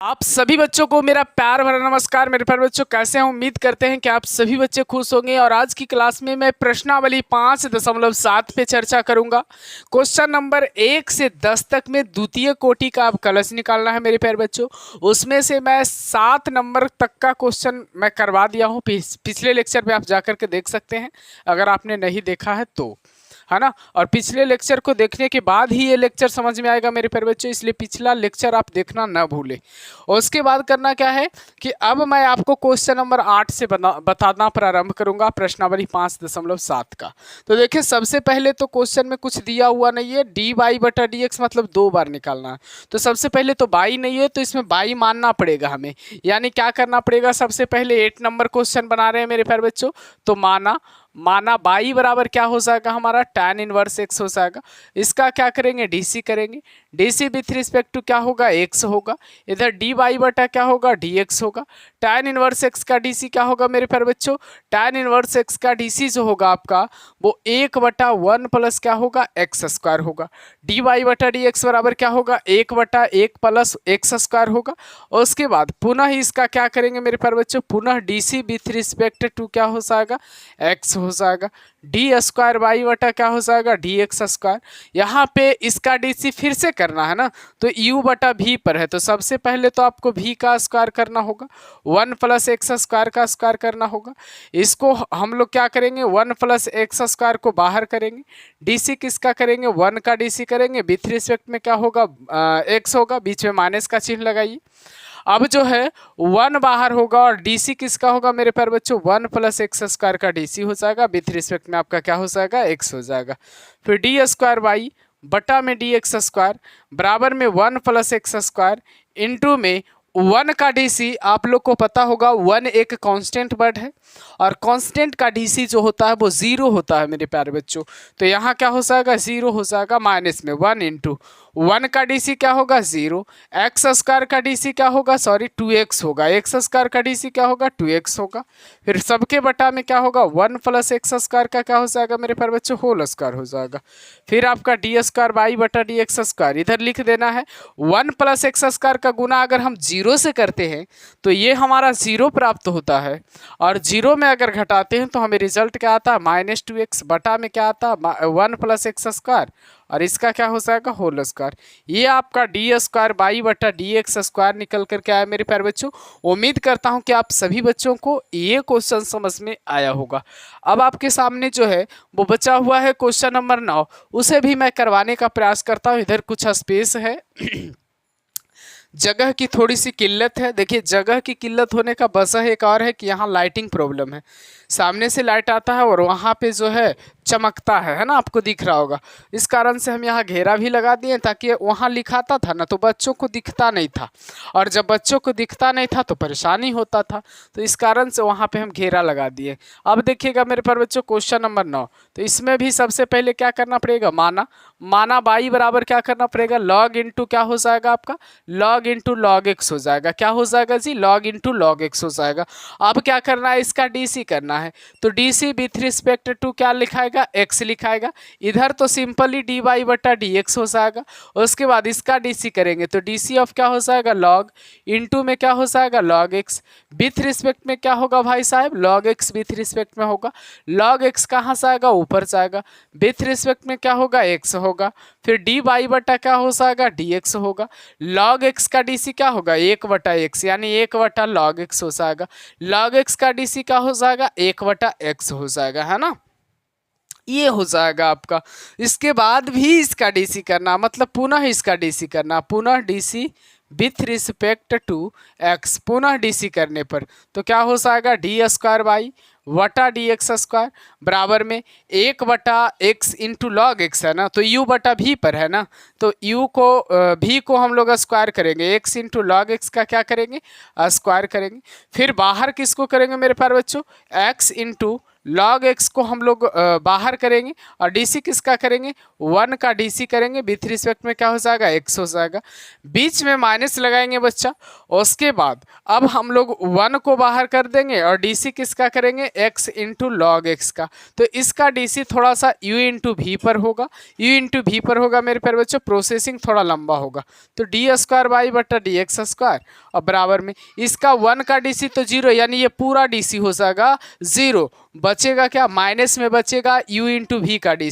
आप सभी बच्चों को मेरा प्यार भरा नमस्कार। मेरे प्यारे बच्चों, कैसे हैं? उम्मीद करते हैं कि आप सभी बच्चे खुश होंगे। और आज की क्लास में मैं प्रश्नावली 5.7 पे चर्चा करूंगा। क्वेश्चन नंबर 1 से 10 तक में द्वितीय कोटि का आप कलश निकालना है मेरे प्यारे बच्चों। उसमें से मैं 7 नंबर तक का क्वेश्चन मैं करवा दिया हूँ। पिछले लेक्चर पे आप जाकर के देख सकते हैं अगर आपने नहीं देखा है तो, है ना। और पिछले लेक्चर को देखने के बाद ही ये लेक्चर समझ में आएगा मेरे प्यारे बच्चों, इसलिए पिछला लेक्चर आप देखना ना भूलें। और उसके बाद करना क्या है कि अब मैं आपको क्वेश्चन नंबर 8 से बताना प्रारंभ करूंगा, प्रश्नावली 5.7 का। तो देखिए, सबसे पहले तो क्वेश्चन में कुछ दिया हुआ नहीं है। डी वाई बटा डी एक्स मतलब 2 बार निकालना है। तो सबसे पहले तो बाई नहीं है, तो इसमें बाई मानना पड़ेगा हमें। यानी क्या करना पड़ेगा, सबसे पहले 8 नंबर क्वेश्चन बना रहे हैं मेरे प्यारे बच्चों, तो माना बाई बराबर क्या हो जाएगा हमारा, tan इनवर्स एक्स हो जाएगा। इसका क्या करेंगे, डीसी करेंगे। डीसी विथ रिस्पेक्ट टू क्या होगा, एक्स होगा। इधर डी वाई बटा क्या होगा, डी एक्स होगा। tan इनवर्स एक्स का डीसी क्या होगा मेरे प्यारे बच्चों, tan इनवर्स एक्स का डीसी जो होगा आपका वो 1/1 प्लस क्या होगा, एक्स स्क्वायर होगा। डी वाई बटा डी एक्स बराबर क्या होगा, 1/1 प्लस एक्स स्क्वायर होगा। और उसके बाद पुनः इसका क्या करेंगे मेरे प्यारे बच्चों, पुनः डीसी विथ रिस्पेक्ट टू क्या हो जाएगा, एक्स हो जाएगा। डी स्क्वायर वाई बटा क्या हो जाएगा, डी एक्स स्क्वायर। यहाँ पे इसका डीसी फिर से करना है ना, तो यू बटा भी पर है, तो सबसे पहले तो आपको भी का स्क्वायर करना होगा, 1 प्लस एक्स स्क्वायर का स्क्वायर करना होगा। इसको हम लोग क्या करेंगे, 1 प्लस एक्स स्क्वायर को बाहर करेंगे। डीसी किसका करेंगे, 1 का डीसी करेंगे। विथ रिस्पेक्ट में क्या होगा, एक्स होगा, बीच में माइनस का चिन्ह लगाइए। अब जो है 1 बाहर होगा और डीसी किसका होगा मेरे प्यारे बच्चों, 1 प्लस एक्स स्क्वायर का डीसी हो जाएगा। विथ रिस्पेक्ट में आपका क्या हो जाएगा, एक्स हो जाएगा। फिर डी स्क्वायर वाई बटा में डी एक्स स्क्वायर बराबर में 1 प्लस एक्स स्क्वायर इंटू में 1 का डीसी। आप लोग को पता होगा 1 एक कांस्टेंट वर्ड है और कांस्टेंट का डीसी जो होता है वो 0 होता है मेरे प्यारे बच्चों। तो यहाँ क्या हो जाएगा, 0 हो जाएगा, माइनस में 1 इंटू 1 का डीसी क्या होगा, 0। एक्स स्क्वायर का डीसी क्या होगा, सॉरी 2x होगा। एक्स स्क्वायर का डीसी क्या होगा, 2x होगा। फिर सबके बटा में क्या होगा, 1 प्लस एक्स स्क्वायर का क्या हो जाएगा मेरे प्यारे बच्चों, होल स्क्वायर हो जाएगा। फिर आपका डी स्क्वायर वाई बटा डी एक्स स्क्वायर इधर लिख देना है। 1 प्लस एक्स स्क्वायर का गुना अगर हम 0 से करते हैं तो ये हमारा 0 प्राप्त होता है, और 0 में अगर घटाते हैं तो हमें रिजल्ट क्या आता है, -2x बटा में क्या आता है, 1 प्लस एक्स स्क्वायर, और इसका क्या हो जाएगा, होल स्क्वायर। ये आपका डी स्क्वायर बाई बटा डी एक्स स्क्वायर निकल करके आया मेरे प्यारे बच्चों। उम्मीद करता हूं कि आप सभी बच्चों को ये क्वेश्चन समझ में आया होगा। अब आपके सामने जो है वो बचा हुआ है क्वेश्चन नंबर 9, उसे भी मैं करवाने का प्रयास करता हूं। इधर कुछ स्पेस है जगह की थोड़ी सी किल्लत है। देखिए, जगह की किल्लत होने का वजह एक और है कि यहाँ लाइटिंग प्रॉब्लम है। सामने से लाइट आता है और वहाँ पे जो है चमकता है ना, आपको दिख रहा होगा। इस कारण से हम यहाँ घेरा भी लगा दिए ताकि वहाँ लिखाता था ना तो बच्चों को दिखता नहीं था, और जब बच्चों को दिखता नहीं था तो परेशानी होता था, तो इस कारण से वहाँ पे हम घेरा लगा दिए। अब देखिएगा मेरे पर बच्चों, क्वेश्चन नंबर 9, तो इसमें भी सबसे पहले क्या करना पड़ेगा, माना बाई बराबर क्या करना पड़ेगा, लॉग इंटू क्या हो जाएगा आपका, लॉग इंटू लॉग एक्स हो जाएगा। क्या हो जाएगा जी, लॉग इंटू लॉग एक्स हो जाएगा। अब क्या करना है, इसका डीसी करना है, तो डीसी विथ रिस्पेक्ट टू क्या लिखाएगा, एक्स लिखाएगा। इधर तो सिंपली डी वाई बटा डी एक्स हो जाएगा। उसके बाद इसका डीसी करेंगे तो डीसी ऑफ क्या हो जाएगा, लॉग इंटू में क्या हो जाएगा, लॉग एक्स। विथ रिस्पेक्ट में क्या होगा भाई साहब, लॉग एक्स विथ रिस्पेक्ट में होगा। लॉग एक्स कहाँ से आएगा, ऊपर जाएगा। विथ रिस्पेक्ट में क्या होगा, एक्स होगा। फिर डी वाई बटा क्या हो जाएगा, डी एक्स होगा। लॉग एक्स का डीसी क्या होगा, 1/x, यानी 1 लॉग एक्स हो जाएगा। लॉग एक्स का डीसी क्या हो जाएगा, 1/x हो जाएगा, है ना। ये हो जाएगा आपका। इसके बाद भी इसका डीसी करना, मतलब पुनः इसका डीसी करना, पुनः DC with respect to x, पुनः डीसी करने पर तो क्या हो जाएगा, डी स्क्वायर वाई वटा डी एक्स स्क्वायर बराबर में 1/x इंटू लॉग एक्स है ना, तो u बटा भी पर है ना, तो u को भी को हम लोग स्क्वायर करेंगे, x इंटू लॉग एक्स का क्या करेंगे, स्क्वायर करेंगे। फिर बाहर किसको करेंगे मेरे प्यारे बच्चों, x इंटू log x को हम लोग बाहर करेंगे और डी किसका करेंगे, 1 का डी करेंगे, विथ रिस्पेक्ट में क्या हो जाएगा, x हो जाएगा। बीच में माइनस लगाएंगे बच्चा, उसके बाद अब हम लोग 1 को बाहर कर देंगे और डी किसका करेंगे, x इंटू लॉग एक्स का। तो इसका डी थोड़ा सा u इंटू वी पर होगा, u इंटू वी पर होगा मेरे प्यारे बच्चों, प्रोसेसिंग थोड़ा लंबा होगा। तो डी स्क्वायर बाई बटा डी एक्स स्क्वायर और बराबर में इसका 1 का डी तो 0, यानी ये पूरा डी हो जाएगा 0। बचेगा क्या, माइनस में बचेगा u इंटू वी का डी।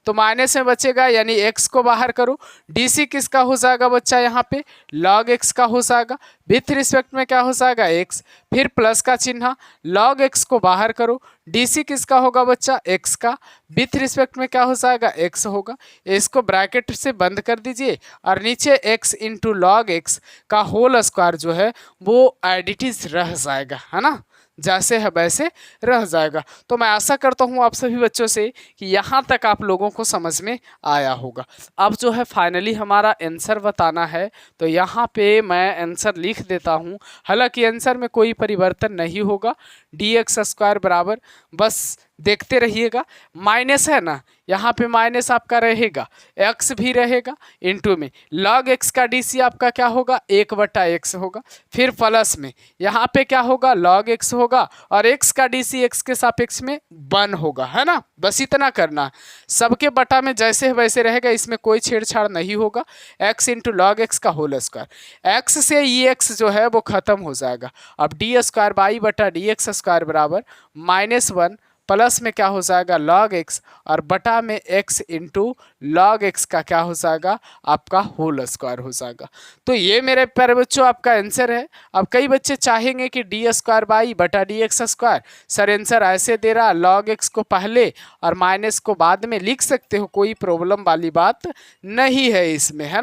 तो माइनस में बचेगा यानी x को बाहर करो, डी किसका हो जाएगा बच्चा, यहाँ पे log x का हो जाएगा, विथ रिस्पेक्ट में क्या हो जाएगा x, फिर प्लस का चिन्ह, log x को बाहर करो, डी किसका होगा बच्चा, x का, विथ रिस्पेक्ट में क्या हो जाएगा, x होगा। इसको ब्रैकेट से बंद कर दीजिए और नीचे x इंटू लॉग एक्स का होल स्क्वायर जो है वो एडिटिव रह जाएगा, है ना, जैसे है वैसे रह जाएगा। तो मैं आशा करता हूँ आप सभी बच्चों से कि यहाँ तक आप लोगों को समझ में आया होगा। अब जो है फाइनली हमारा आंसर बताना है, तो यहाँ पे मैं आंसर लिख देता हूँ। हालांकि आंसर में कोई परिवर्तन नहीं होगा, डी एक्स स्क्वायर बराबर, बस देखते रहिएगा, माइनस है ना, यहाँ पे माइनस आपका रहेगा, x भी रहेगा, इनटू में log x का डी आपका क्या होगा, 1/x होगा, फिर प्लस में यहाँ पे क्या होगा, log x होगा और x का डी x के सापेक्ष में 1 होगा, है ना। बस इतना करना, सबके बटा में जैसे वैसे रहेगा, इसमें कोई छेड़छाड़ नहीं होगा। x इंटू लॉग एक्स का होल स्क्वायर, x से ई x जो है वो खत्म हो जाएगा। अब डी स्क्वायर बाई बटा डी एक्स स्क्वायर बराबर -1 प्लस में क्या हो जाएगा, log x और बटा में x इंटू लॉग एक्स का क्या हो जाएगा, आपका होल स्क्वायर हो जाएगा। तो ये मेरे प्यारे बच्चों आपका आंसर है। अब कई बच्चे चाहेंगे कि डी स्क्वायर बाई बटा d x square, sir answer ऐसे दे रहा, log x को पहले और माइनस को बाद में लिख सकते हो, कोई प्रॉब्लम वाली बात नहीं है इसमें, है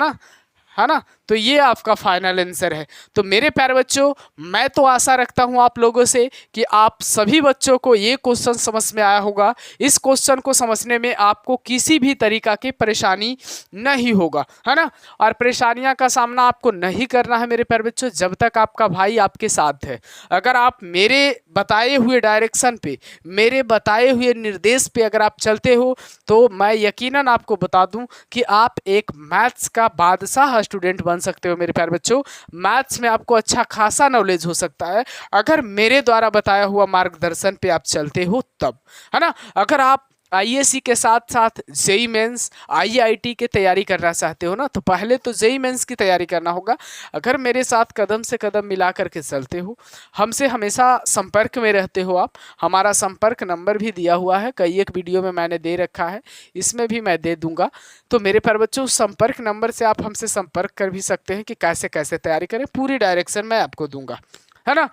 ना। तो ये आपका फाइनल आंसर है। तो मेरे प्यारे बच्चों, मैं तो आशा रखता हूँ आप लोगों से कि आप सभी बच्चों को ये क्वेश्चन समझ में आया होगा। इस क्वेश्चन को समझने में आपको किसी भी तरीका की परेशानी नहीं होगा, है ना। और परेशानियां का सामना आपको नहीं करना है मेरे प्यारे बच्चों, जब तक आपका भाई आपके साथ है। अगर आप मेरे बताए हुए डायरेक्शन पे, मेरे बताए हुए निर्देश पे अगर आप चलते हो, तो मैं यकीनन आपको बता दूं कि आप एक मैथ्स का बादशाह स्टूडेंट बन सकते हो मेरे प्यारे बच्चों। मैथ्स में आपको अच्छा खासा नॉलेज हो सकता है अगर मेरे द्वारा बताया हुआ मार्गदर्शन पे आप चलते हो तब, है ना। अगर आप आईएससी के साथ साथ जेई मेंस, आईआईटी की तैयारी करना चाहते हो ना, तो पहले तो जेई मेंस की तैयारी करना होगा। अगर मेरे साथ कदम से कदम मिला करके चलते हो, हमसे हमेशा संपर्क में रहते हो आप, हमारा संपर्क नंबर भी दिया हुआ है, कई एक वीडियो में मैंने दे रखा है, इसमें भी मैं दे दूंगा। तो मेरे प्यारे बच्चों, संपर्क नंबर से आप हमसे संपर्क कर भी सकते हैं कि कैसे कैसे तैयारी करें, पूरी डायरेक्शन मैं आपको दूंगा, है ना।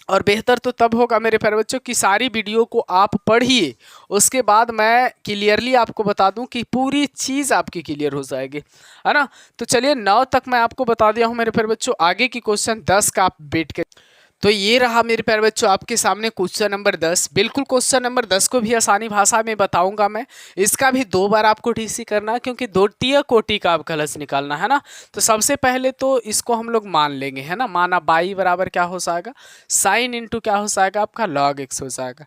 और बेहतर तो तब होगा मेरे प्यारे बच्चों कि सारी वीडियो को आप पढ़िए, उसके बाद मैं क्लियरली आपको बता दूं कि पूरी चीज़ आपकी क्लियर हो जाएगी, है ना। तो चलिए 9 तक मैं आपको बता दिया हूं मेरे प्यारे बच्चों, आगे की क्वेश्चन 10 का आप वेट कर। तो ये रहा मेरे प्यारे बच्चों आपके सामने क्वेश्चन नंबर 10। बिल्कुल क्वेश्चन नंबर 10 को भी आसानी भाषा में बताऊंगा मैं। इसका भी 2 बार आपको टीसी करना है, क्योंकि 2 कोटि का आपका लक्ष्य निकालना है ना। तो सबसे पहले तो इसको हम लोग मान लेंगे, है ना। माना बाई बराबर क्या हो जाएगा, साइन इंटू क्या हो जाएगा, आपका लॉग एक्स हो जाएगा।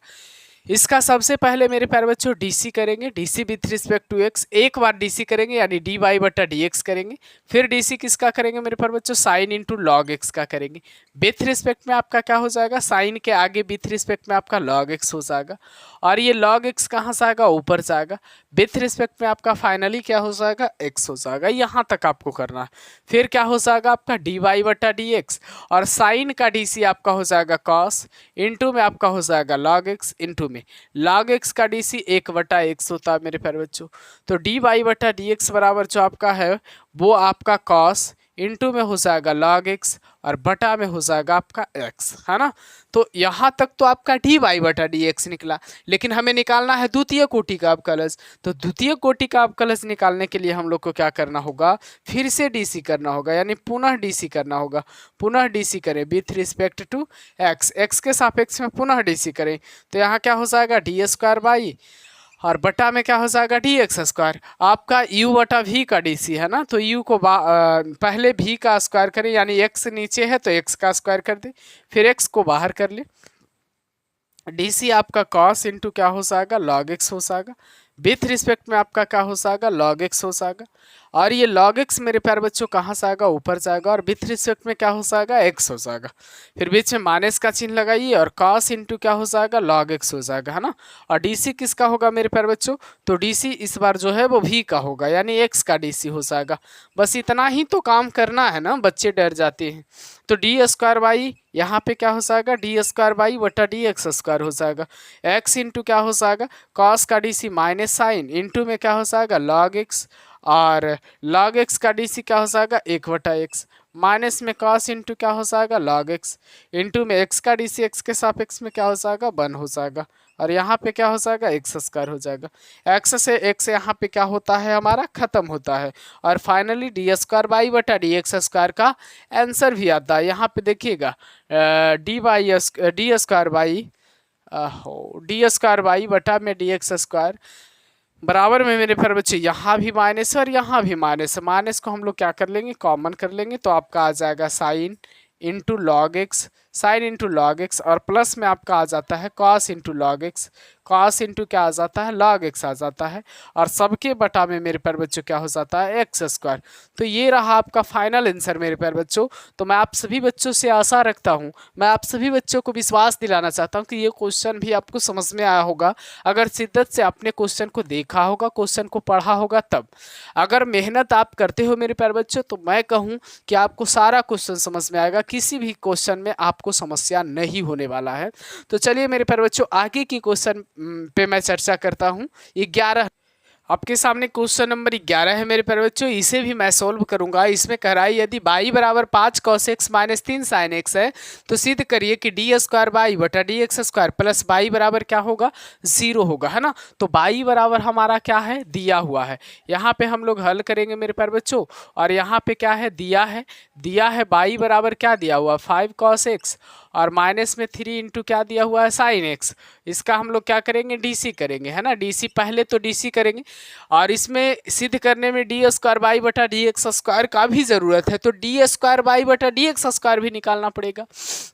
इसका सबसे पहले मेरे प्यारे बच्चों डीसी करेंगे, DC with respect to x, एक बार डीसी करेंगे यानी डी वाई बटा डी एक्स करेंगे। फिर डीसी किसका करेंगे मेरे प्यारे बच्चों, साइन इंटू लॉग एक्स का करेंगे। विथ रिस्पेक्ट में आपका क्या हो जाएगा, साइन के आगे विथ रिस्पेक्ट में आपका लॉग एक्स हो जाएगा, और ये लॉग एक्स कहाँ से आएगा, ऊपर जाएगा। विथ रिस्पेक्ट में आपका फाइनली क्या हो जाएगा, एक्स हो जाएगा। यहाँ तक आपको करना है। फिर क्या हो जाएगा आपका डी वाई बटा डी एक्स, और साइन का डीसी आपका हो जाएगा कॉस, इंटू में आपका हो जाएगा लॉग एक्स, इंटू में log x का डीसी 1/x होता है मेरे प्यारे बच्चों। तो डी वाई बटा डी एक्स बराबर जो आपका है वो आपका cos इंटू में हो जाएगा log x और बटा में हो जाएगा आपका x, है ना। तो यहाँ तक तो आपका डी वाई बटा डी एक्स निकला, लेकिन हमें निकालना है द्वितीय कोटि का अवकलज। तो द्वितीय कोटि का अवकलज निकालने के लिए हम लोग को क्या करना होगा, फिर से डीसी करना होगा, यानी पुनः डीसी करना होगा। पुनः डीसी करें with respect to x, x के सापेक्ष में पुनः डीसी करें। तो यहाँ क्या हो जाएगा, डी स्क्वायर बाई और बटा में क्या हो जाएगा, डी एक्स स्क्वायर। आपका u बटा v का डीसी है ना, तो u को पहले v का स्क्वायर करें, यानी x नीचे है तो x का स्क्वायर कर दे, फिर x को बाहर कर ले, डी सी आपका कॉस इंटू क्या हो जाएगा, लॉग एक्स हो जाएगा। विथ रिस्पेक्ट में आपका क्या हो जाएगा, लॉग एक्स हो जाएगा। और ये लॉग एक्स मेरे प्यारे बच्चों कहाँ से आएगा, ऊपर जाएगा, और विथ रिस्पेक्ट में क्या हो जाएगा, एक्स हो जाएगा। फिर बीच में माइनस का चिन्ह लगाइए और कॉस इंटू क्या हो जाएगा, लॉग एक्स हो जाएगा, है ना। और डी सी किसका होगा मेरे प्यारे बच्चों, तो डी सी इस बार जो है वो भी का होगा, यानी एक्स का डी सी हो जाएगा। बस इतना ही तो काम करना है ना, बच्चे डर जाते हैं। तो डी स्क्वायर बाई यहाँ पे क्या हो जाएगा, डी स्क्वायर बाई बटा डी एक्स स्क्वायर हो जाएगा। एक्स इंटू क्या हो जाएगा, कॉस का D C minus sine into में क्या हो जाएगा, लॉग एक्स, और लॉग एक्स का डी सी क्या हो जाएगा, एक बटा एक्स, माइनस में कॉस इंटू क्या हो जाएगा, लॉग एक्स, इंटू में एक्स का डी सी एक्स के सापेक्ष में क्या हो जाएगा, 1 हो जाएगा। और यहाँ पे क्या हो जाएगा, एक्स स्क्वायर हो जाएगा। एक्स से एक्स यहाँ पे क्या होता है, हमारा खत्म होता है। और फाइनली डी स्क्वायर बाई बटा डी एक्स स्क्वायर का आंसर भी आता है। यहाँ पे देखिएगा डी स्क्वायर बाई बटा में डी एक्स स्क्वायर बराबर में मेरे प्यारे बच्चे यहाँ भी माइनस है और यहाँ भी माइनस है। माइनस को हम लोग क्या कर लेंगे, कॉमन कर लेंगे, तो आपका आ जाएगा sine into log x, sine into log x, और प्लस में आपका आ जाता है cos into log x, cos into क्या आ जाता है, लॉग एक्स आ जाता है, और सबके बटा में मेरे प्यारे बच्चों क्या हो जाता है, एक्स स्क्वायर। तो ये रहा आपका फाइनल आंसर मेरे प्यारे बच्चों। तो मैं आप सभी बच्चों से आशा रखता हूँ, मैं आप सभी बच्चों को विश्वास दिलाना चाहता हूँ कि ये क्वेश्चन भी आपको समझ में आया होगा, अगर शिद्दत से आपने क्वेश्चन को देखा होगा, क्वेश्चन को पढ़ा होगा तब। अगर मेहनत आप करते हो मेरे प्यारे बच्चों, तो मैं कहूँ कि आपको सारा क्वेश्चन समझ में आएगा, किसी भी क्वेश्चन में आपको समस्या नहीं होने वाला है। तो चलिए मेरे प्यारे बच्चों, आगे की क्वेश्चन पे मैं चर्चा करता हूँ। 11 आपके सामने क्वेश्चन नंबर 11 है मेरे प्यारे बच्चों, इसे भी मैं सोल्व करूंगा। इसमें कह रहा है यदि y बराबर 5 cos x minus 3 sin x है, तो सिद्ध करिए कि डी स्क्वायर बाई बटा d x square plus y बराबर क्या होगा, 0 होगा, है ना। तो y बराबर हमारा क्या है, दिया हुआ है। यहाँ पे हम लोग हल करेंगे मेरे प्यारे बच्चों, और यहाँ पे क्या है, दिया है y बराबर क्या दिया हुआ, 5 cos x, और माइनस में 3 इंटू क्या दिया हुआ है, साइन एक्स। इसका हम लोग क्या करेंगे, डीसी करेंगे, है ना। डीसी पहले तो डीसी करेंगे, और इसमें सिद्ध करने में डी स्क्वायर बाई बटा डी एक्स स्क्वायर का भी ज़रूरत है, तो डी स्क्वायर बाई बटा डी एक्स स्क्वायर भी निकालना पड़ेगा।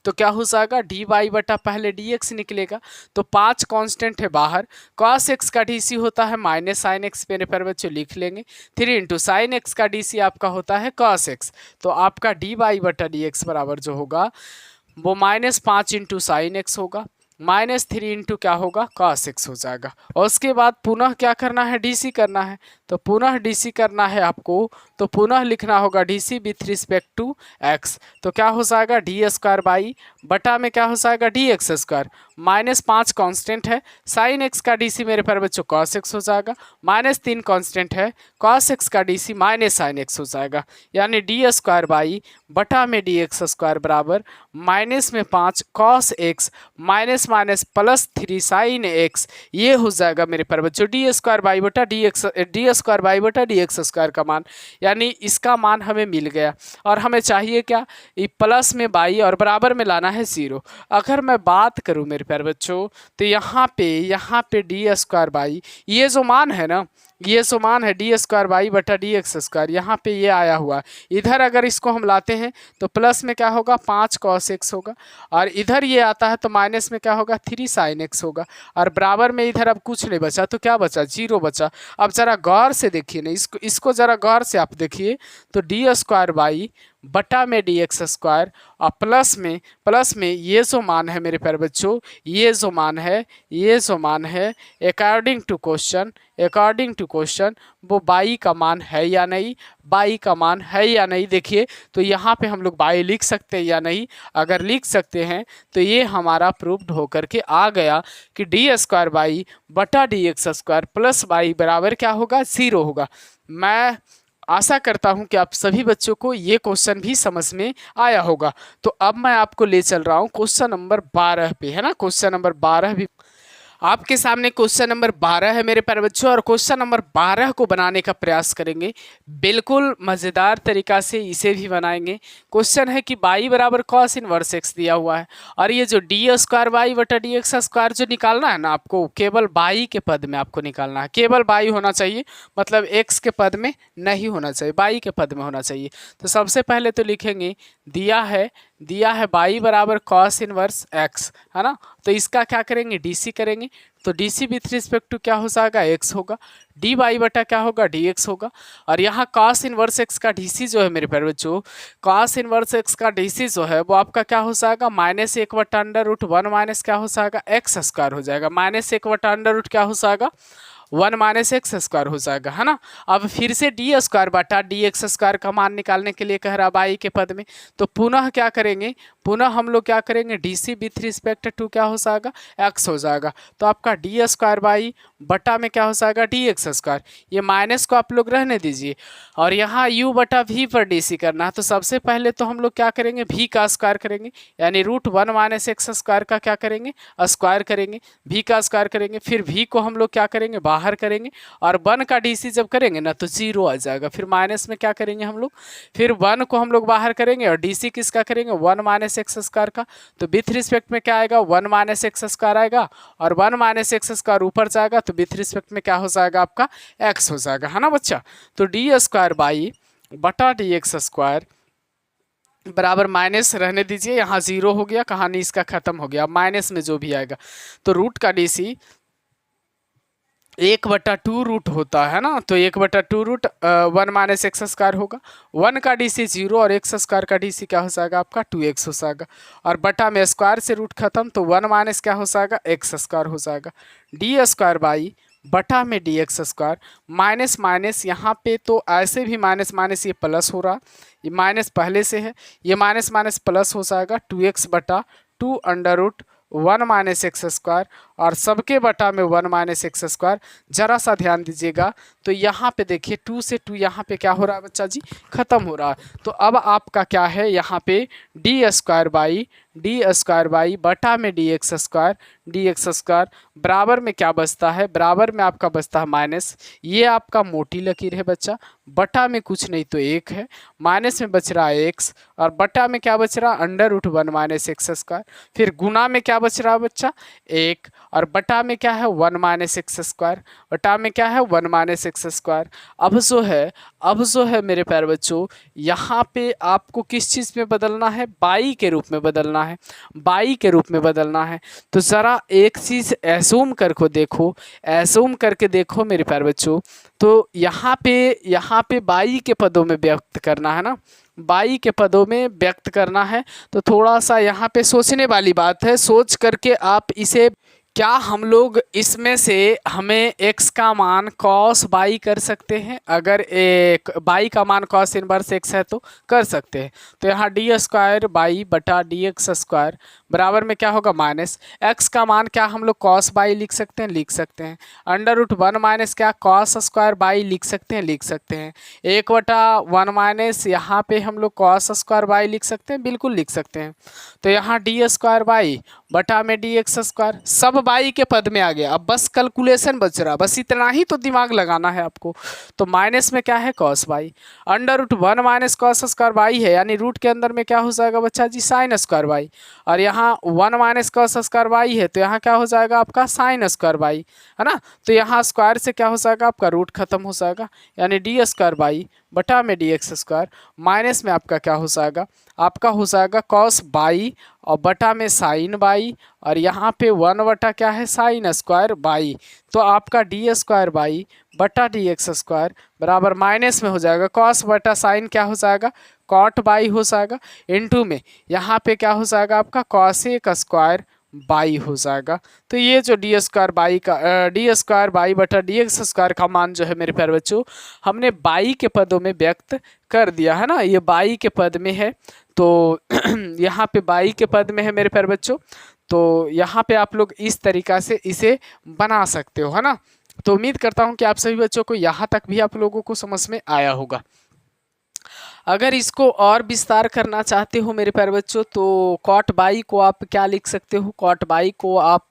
तो क्या हो जाएगा, डी बाई बटा पहले डी एक्स निकलेगा, तो 5 कांस्टेंट है बाहर, कॉस एक्स का डीसी होता है माइनस साइन एक्स, मेरे प्यारे बच्चों लिख लेंगे। 3 इंटू साइन एक्स का डीसी आपका होता है कॉस एक्स, तो आपका डी बाई बटा डी एक्स बराबर जो होगा वो -5 इंटू साइन एक्स होगा, -3 इंटू क्या होगा, cos x हो जाएगा। और उसके बाद पुनः क्या करना है, डीसी करना है, तो पुनः डीसी करना है आपको, तो पुनः लिखना होगा DC with respect to x। तो क्या हो जाएगा, डी स्क्वायर बाई बटा में क्या हो जाएगा, डी एक्स स्क्वायर, -5 कांस्टेंट है, साइन एक्स का डीसी मेरे प्यारे बच्चों cos x हो जाएगा, -3 कांस्टेंट है, cos x का डीसी माइनस साइन एक्स हो जाएगा, यानी डी स्क्वायर बाई बटा में डी एक्स स्क्वायर बराबर माइनस में 5 cos x minus minus plus 3 sine x, ये हो जाएगा मेरे प्यारे बच्चों डी स्क्वायर बाई बटा डी स्क्वायर बाई बटा डी एक्स स्क्वायर का मान, यानी इसका मान हमें मिल गया। और हमें चाहिए क्या, ये प्लस में बाई और बराबर में लाना है 0। अगर मैं बात करूं मेरे प्यारे बच्चों, तो यहाँ पे डी स्क्वायर बाई ये जो मान है ना, ये जो मान है डी स्क्वायर बाई बटा डी एक्स स्क्वायर, यहाँ पे ये आया हुआ, इधर अगर इसको हम लाते हैं तो प्लस में क्या होगा, 5 cos x होगा, और इधर ये आता है तो माइनस में क्या होगा, 3 sin x होगा, और बराबर में इधर अब कुछ नहीं बचा, तो क्या बचा, 0 बचा। अब ज़रा गौर से देखिए ना, इसको ज़रा गौर से आप देखिए, तो डी स्क्वायर बाई बटा में डी एक्स स्क्वायर और प्लस में ये जो मान है मेरे प्यारे बच्चों, ये जो मान है अकॉर्डिंग टू क्वेश्चन वो बाई का मान है या नहीं, देखिए तो यहाँ पे हम लोग बाई लिख सकते हैं या नहीं। अगर लिख सकते हैं तो ये हमारा प्रूव्ड होकर के आ गया कि डी स्क्वायर बाई बटा d x square plus by बराबर क्या होगा, 0 होगा। मैं आशा करता हूं कि आप सभी बच्चों को ये क्वेश्चन भी समझ में आया होगा। तो अब मैं आपको ले चल रहा हूं क्वेश्चन नंबर 12 पे, है ना। क्वेश्चन नंबर 12 भी आपके सामने क्वेश्चन नंबर 12 है मेरे प्यारे बच्चों, और क्वेश्चन नंबर 12 को बनाने का प्रयास करेंगे, बिल्कुल मज़ेदार तरीका से इसे भी बनाएंगे। क्वेश्चन है कि बाई बराबर कॉस इनवर्स एक्स दिया हुआ है, और ये जो डी स्क्वायर बाई बटा डी एक्स स्क्वायर जो निकालना है ना, आपको केवल बाई के पद में आपको निकालना है, केवल बाई होना चाहिए, मतलब एक्स के पद में नहीं होना चाहिए, बाई के पद में होना चाहिए। तो सबसे पहले तो लिखेंगे दिया है दिया है बाई बराबर कॉस इनवर्स एक्स, है ना। तो इसका क्या करेंगे, डीसी करेंगे। तो डीसी विथ रिस्पेक्ट टू क्या हो जाएगा, एक्स होगा। डी बाई बटा क्या होगा, डी एक्स होगा। और यहाँ कॉस इनवर्स एक्स का डीसी जो है मेरे प्यारे बच्चों, कॉस इनवर्स एक्स का डीसी जो है वो आपका क्या हो जाएगा, -1/√1 माइनस क्या हो जाएगा, एक्स स्क्वायर हो जाएगा। -1/√, क्या हो जाएगा, 1 माइनस एक्स स्क्वायर हो जाएगा, है ना। अब फिर से डी स्क्वायर बटा डी एक्स स्क्वायर का मान निकालने के लिए कह रहा बाई के पद में, तो पुनः क्या करेंगे, पुनः हम लोग क्या करेंगे, D C with respect to क्या हो जाएगा, एक्स हो जाएगा। तो आपका डी स्क्वायर बाई बटा में क्या हो जाएगा, डी एक्स स्क्वायर। ये माइनस को आप लोग रहने दीजिए और यहाँ u बटा v पर डी सी करना है। तो सबसे पहले तो हम लोग क्या करेंगे, v का स्क्वायर करेंगे, यानी √1 माइनस एक्स स्क्वायर का क्या करेंगे, स्क्वायर करेंगे, v का स्क्वायर करेंगे। फिर v को हम लोग क्या करेंगे, बाहर करेंगे और 1 का डी सी जब करेंगे ना तो 0 आ जाएगा। फिर माइनस में क्या करेंगे हम लोग, फिर 1 को हम लोग बाहर करेंगे और डी सी किसका करेंगे, 1 माइनस एक्स स्क्वायर का। तो विथ रिस्पेक्ट में क्या आएगा, 1 माइनस एक्स स्क्वायर आएगा और 1 माइनस एक्स स्क्वायर ऊपर जाएगा तो विथ रिस्पेक्ट में क्या हो जाएगा, आपका एक्स हो जाएगा, है ना बच्चा। तो डी स्क्वायर बाई बटा डी एक्स स्क्वायर बराबर माइनस रहने दीजिए, यहाँ 0 हो गया, कहानी इसका खत्म हो गया। माइनस में जो भी आएगा तो रूट का डी सी 1/2 रूट होता है ना, तो 1/2 रूट 1 माइनस एक्स स्क्वायर होगा। 1 का डी सी 0 और एक्स स्क्वायर का डी सी क्या हो जाएगा, आपका 2x हो जाएगा। और बटा में स्क्वायर से रूट खत्म तो 1 माइनस क्या हो जाएगा, एक्स स्क्वायर हो जाएगा। डी स्क्वायर बाई बटा में d x square, minus minus यहाँ पे तो ऐसे भी माइनस माइनस ये प्लस हो रहा, ये माइनस पहले से है, ये माइनस माइनस प्लस हो जाएगा 2x बटा 2√1 माइनस एक्स स्क्वायर और सबके बटा में 1 माइनस एक्स स्क्वायर। जरा सा ध्यान दीजिएगा तो यहाँ पे देखिए 2 से 2 यहाँ पे क्या हो रहा है बच्चा जी, खत्म हो रहा है। तो अब आपका क्या है यहाँ पे डी स्क्वायर बाई बटा में डी एक्स स्क्वायर बराबर में क्या बचता है, बराबर में आपका बचता है माइनस, ये आपका मोटी लकीर है बच्चा, बटा में कुछ नहीं तो 1 है, माइनस में बच रहा है x और बटा में क्या बच रहा है, √1 माइनस एक्स स्क्वायर। फिर गुना में क्या बच रहा है बच्चा, 1 और बटा में क्या है, 1 माइनस एक्स स्क्वायर, बटा में क्या है, 1 माइनस एक्स स्क्वायर। अब जो है मेरे प्यारे बच्चों, यहाँ पे आपको किस चीज़ में बदलना है, बाई के रूप में बदलना है, बाई के रूप में बदलना है। तो ज़रा एक चीज़ एसूम करके देखो मेरे प्यारे बच्चों, तो यहाँ पे बाई के पदों में व्यक्त करना है ना, बाई के पदों में व्यक्त करना है। तो थोड़ा सा यहाँ पे सोचने वाली बात है, सोच करके आप इसे, क्या हम लोग इसमें से हमें x का मान cos बाई कर सकते हैं, अगर एक बाई का मान cos इनवर्स x है तो कर सकते हैं। तो यहाँ डी स्क्वायर बाई बटा डी एक्स स्क्वायर बराबर में क्या होगा, माइनस x का मान क्या हम लोग cos बाई लिख सकते हैं, √1 माइनस क्या cos स्क्वायर बाई लिख सकते हैं, 1/1 माइनस यहाँ पे हम लोग cos स्क्वायर बाई लिख सकते हैं, बिल्कुल लिख सकते हैं। तो यहाँ डी स्क्वायर बाई बटा में डी एक्स स्क्वायर, सब बाई के पद में आ गया। अब बस कैलकुलेशन बच रहा, बस इतना ही तो दिमाग लगाना है आपको। तो माइनस में क्या है, cos by, √1 minus cos square by है, यानी रूट के अंदर में क्या हो जाएगा बच्चा जी, साइन स्क्वायर बाई। और यहाँ 1 माइनस कॉस स्क्वायर बाई है तो यहाँ क्या हो जाएगा आपका साइन स्क्वायर बाई, है ना। तो यहाँ स्क्वायर से क्या हो जाएगा, आपका रूट खत्म हो जाएगा, यानी डी स्क्वायर बाई बटा में डी एक्स स्क्वायर, माइनस में आपका क्या हो जाएगा, आपका हो जाएगा कॉस बाई और बटा में साइन बाई, और यहाँ पे 1 बटा क्या है, साइन स्क्वायर बाई। तो आपका डी स्क्वायर बाई बटा डी एक्स स्क्वायर बराबर माइनस में हो जाएगा कॉस बटा साइन क्या हो जाएगा, कॉट बाई हो जाएगा, इनटू में यहाँ पे क्या हो जाएगा आपका कॉसेक स्क्वायर बाई हो जाएगा। तो ये जो डी स्क्वायर बाई बटा डी एक्स स्क्वायर का मान जो है मेरे प्यारे बच्चों, हमने बाई के पदों में व्यक्त कर दिया है ना, ये बाई के पद में है। तो यहाँ पे बाई के पद में है मेरे प्यारे बच्चों, तो यहाँ पे आप लोग इस तरीक़ा से इसे बना सकते हो, है ना। तो उम्मीद करता हूँ कि आप सभी बच्चों को यहाँ तक भी आप लोगों को समझ में आया होगा। अगर इसको और विस्तार करना चाहते हो मेरे प्यारे बच्चों, तो कॉट बाई को आप क्या लिख सकते हो, कॉट बाई को आप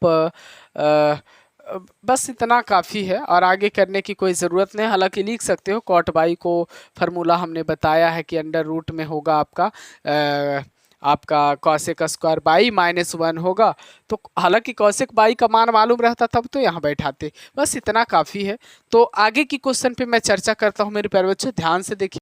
बस इतना काफ़ी है और आगे करने की कोई ज़रूरत नहीं। हालांकि लिख सकते हो कॉट बाई को, फार्मूला हमने बताया है कि अंडर रूट में होगा आपका कॉसेक स्क्वायर बाई -1 होगा। तो हालांकि कॉसेक बाई का मान मालूम रहता तब तो यहाँ बैठाते, बस इतना काफ़ी है। तो आगे की क्वेश्चन पे मैं चर्चा करता हूँ मेरे प्यारे बच्चों, ध्यान से देखिए।